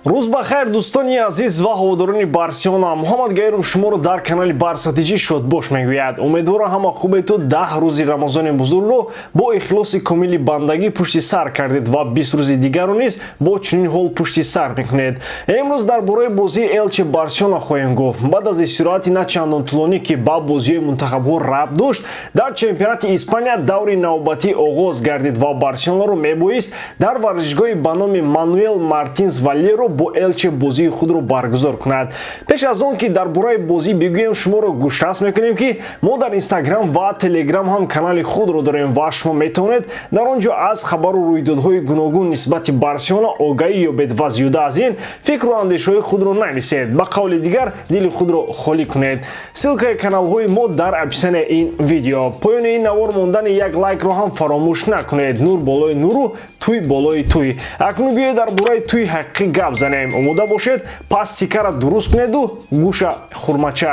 روز بخیر دوستانی عزیز و هواداران بارسلونا. محمد گیروف شما رو در کانال بارسا تیجی شاد باش میگوید. امیدوارم همه خوبه. تو 10 روزی رمضان بزرگ رو با اخلاص کامل بندگی پشت سر کردید و 20 روز دیگر رو نیز با چنین حال پشت سر میکنید. امروز در باره بازی الچه بارسلونا خواهیم گفت. بعد از استراحت نه چندان طولانی که با بازی منتخب ها ربط داشت، در چمپیونات اسپانیا دور نوبتی آغاز گردید و بارسلونا رو میبایست در ورزشگاه به نام مانوئل مارتینز والیرو با الچه بازی خود رو برگزار کند. پیش از اون که در باره بازی بگویم، شما رو گوشرس میکنیم که ما در اینستاگرام و تلگرام هم کانال خود رو داریم و شما میتونید در آنجا از خبر و رویدادهای گوناگون نسبت بارسلونا آگاهی یابید و زیاده از این فکر و اندیشه‌های خود رو نویسید. با قول دیگر دل خود رو خالی کنید. سیلکای کانال های ما در اپشن این ویدیو. پایان این نوار موندن یک لایک رو هم فراموش نکنید. نور بالای نورو، توی بالای توی. اکنون بیایید در باره توی حقیقی گپ زنیم. اموده باشید پس سیکه را درست کنید و گوش خرمچه.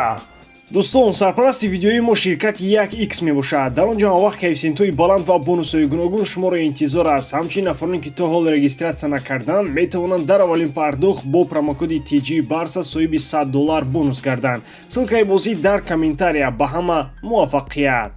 دوستان، سرپرست ویدیوی ما شرکت 1x می باشد. در آنجا وقت کیفسینتوی بالند و بونوس‌های گوناگون شما را انتظار است. همچنین افرادی که تا حال رجیستراسیون نکردند می توانند در اولین پرداخت با پروموکد تیجی بارسا صاحب $100 بونوس گردند. سلکای بازی در کامنتاریا. به همه موفقیت.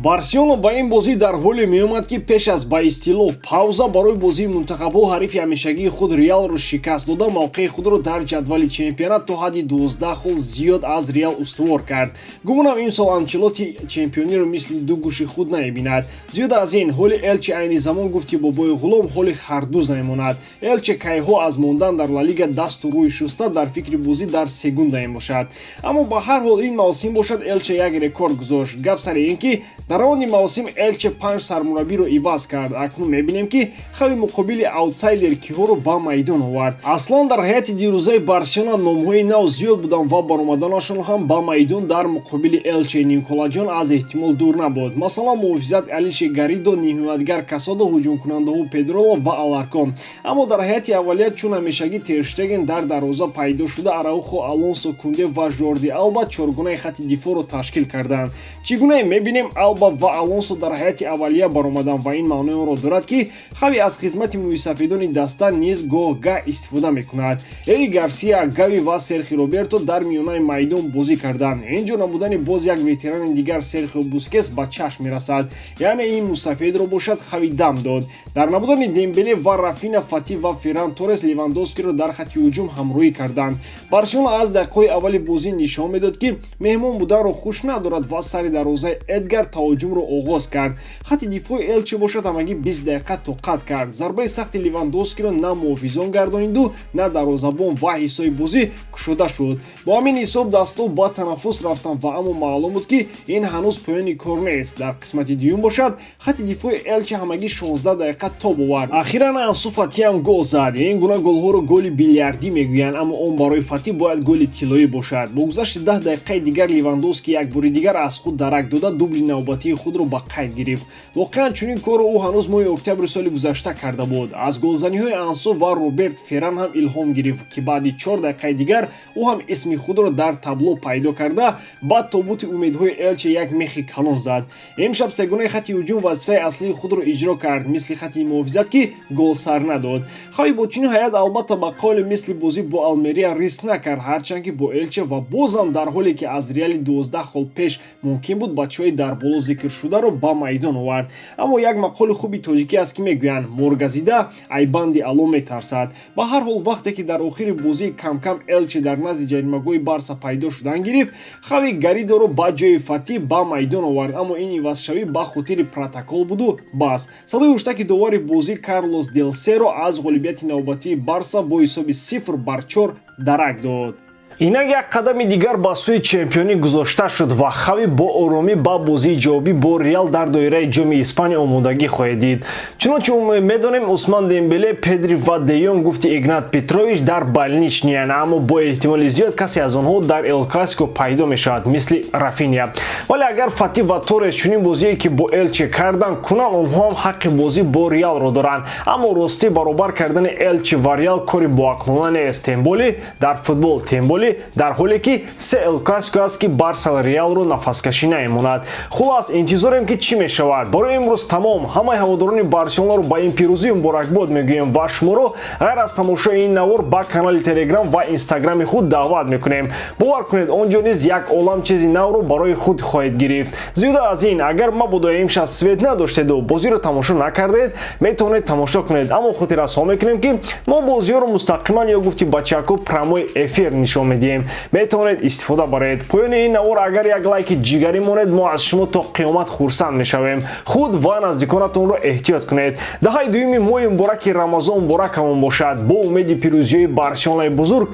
بارسلونا با این بازی در حالی می اومد که پیش از با استیلو پاوزا برای بازی منتخب‌ها حریف همیشگی خود ریال رو شکست داده، موقع خود رو در جدول چمپیونات تا حد 12 خل زیاد از ریال استوار کرد. گمانم این سال آنچلوتی چمپیونی رو مثل دو گوش خود نمی‌بیند. زیاد از این حالی الچه عین زمان گفت که بابای غلام حالی خردوز نمی‌ماند. الچه کایها از موندن در لالیگا دست و روی شسته در فکر بازی در سگوند نمی باشد. اما با هر حال این موسم باشد الچه یک رکورد گذاشت. گپ سر این که در آن موسم الچه 5 سرمربی رو عوض کرد. اکنون میبینیم که خوی مقابل اوتسایدر کیها رو با میدان آورد. اصلا در حیات دیروزه بارسلونا نامهای نو زیاد بودن و برآمدنشان هم با میدان در مقابل الچه نیکولا جان از احتمال دور نبود. مثلا محافظت الیش گاریدو، نیمه‌دیگر کاسادو، هجوم کننده ها پدرو و آلارکو. اما در حیات اولیه چون همیشگی ترشتگن در دروازه پیدا شده، اراوخو، آلونسو، کونده و ژوردی آلبا چهارگانه خط دفاع رو تشکیل کردند. چگونه میبینیم آلبا و آلونسو در حیات اولیه برآمدن و این معنی را دارد که خوی از خدمت مویسفیدان دسته نیز گاه استفاده میکند. اری گارسیا، گاوی و سرخی روبرتو در میانه میدان بازی کردند. اینجا نبودن باز یک وتران دیگر سرخیو بوسکس با چشم میرسد. یعنی این موسفید رو باشد خوی دم داد. در نبودن دمبله و رافینا، فاتی و فران تورس لیواندوسکی رو در خط هجوم همراهی کردند. بارسلونا از دقیقه اول بازی نشان میداد که مهمان بودن رو خوش ندارد و سر دروازه ادگار تهاجم رو آغاز کرد. خط دفاع الچه باشد همگی 20 دقیقه توقف کرد. ضربه سخت لیواندوسکی رو نه محافظان گردانید و نه دروازه‌بان و حساب بازی کشوده شد. با همین حساب دستا با تنفس رفتن و اما معلوم بود که این هنوز پایان کار نیست. در قسمت دیوم باشد خط دفاع الچه همگی 16 دقیقه تاب آورد. اخیراً انسو فاتی هم گل زد. این گونه گل‌ها رو گل بیلیاردی میگویند، اما اون برای فاتی باید گل طلایی باشد. با گذشت 10 دقیقه دیگر لیواندوسکی یک بار دیگر از خود درک داده دوبل نوبتی خود رو با قید گرفت. واقعا چنین کار او هنوز ماه اکتبر سال گذشته کرده بود. از گلزنی‌های انسو و روبرت فران هم الهام گرفت که بعد 4 دقیقه دیگر او هم اسم خود را در تابلو پیدا کرده بعد تابوت امیدهای الچه یک میخ کلان زد. امشب سگانه خط هجوم وظیفه اصلی خود را اجرا کرد، مثل خط محافظت که گل سر نداد. خوی با چنین هیئت البته با قول مثل بازی با المریا ریسک نکرد، هرچند که با الچه و بازم در حالی که از ریال 12 خل پیش ممکن بود بچهای در بالا ذکر شده رو با میدان آورد. اما یک مقال خوبی تاجیکی است که میگویند مرغزیده ایباندی الو میترسد. با هر حال وقتی که در آخر بازی کم کم الچه در نزد جریمه‌گاه بارسا پیدا شدن گرفت، خوی گاریدو رو با جای فاتی با میدان آورد. اما این عوض‌شوی با خاطر پروتکل بود و بس. صدای هشتگ دوباره بازی کارلوس دل سرو از غالبیت نوبتی بارسا با حساب 0-4 درک داد. اینک یک قدم دیگر با سوی چمپیونی گذاشته شد و خوی با آرامی با بازی جوابی با ریال در دایره جام اسپانیا آمادگی خواهید دید. چنانچه میدانیم عثمان دمبله، پدری و دیون گفتی ایگنات پتروویچ در بالینیچ نیان، اما با احتمال زیاد کسی از آنها در ال کلاسیکو پیدا میشود مثل رافینیا. ولی اگر فاتی و تورس چنین بازی که با الچه کردن کنن، آنها هم حق بازی با ریال را دارند. اما راستی برابر کردن الچه و ریال کاری با عقلانه است. تمبولی در فوتبال تمبولی вале дар ҳоле ки се эл классико аст ки Барса Реалро нафаскашӣ намемонад. Хулас интизорем ки чӣ мешавад. Барои имрӯз тамом ҳамаи ҳаводорони Барселонаро ба ин пирӯзӣ муборакбод мегӯем ва шуморо ғайр аз тамошои ин навор ба канали Telegram ва Instagram худ даъват мекунем. бовар кунед онҷо низ як олам чизи навро барои худ хоҳед гирифт. зиёда аз ин агар мабодо имшаб свет надоштеду бозиро тамошо накардед метавонед тамошо кунед, аммо хотир расҳо мекунем ки мо бозиёро мустақиман ё гуфти бачаҳко прямой эфир нишон медиҳем. метавонед истифода баред. поёни ин навор агар як лайки ҷигарӣ монед мо аз шумо то қиёмат хурсанд мешавем. худ ва наздиконатонро эҳтиёт кунед. даҳаи дуюми моҳи мубораки рамазон муборакамон бошад. бо умеди пирӯзиёи Барселонаи бузург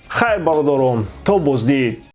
хайр бародарон, то боздид.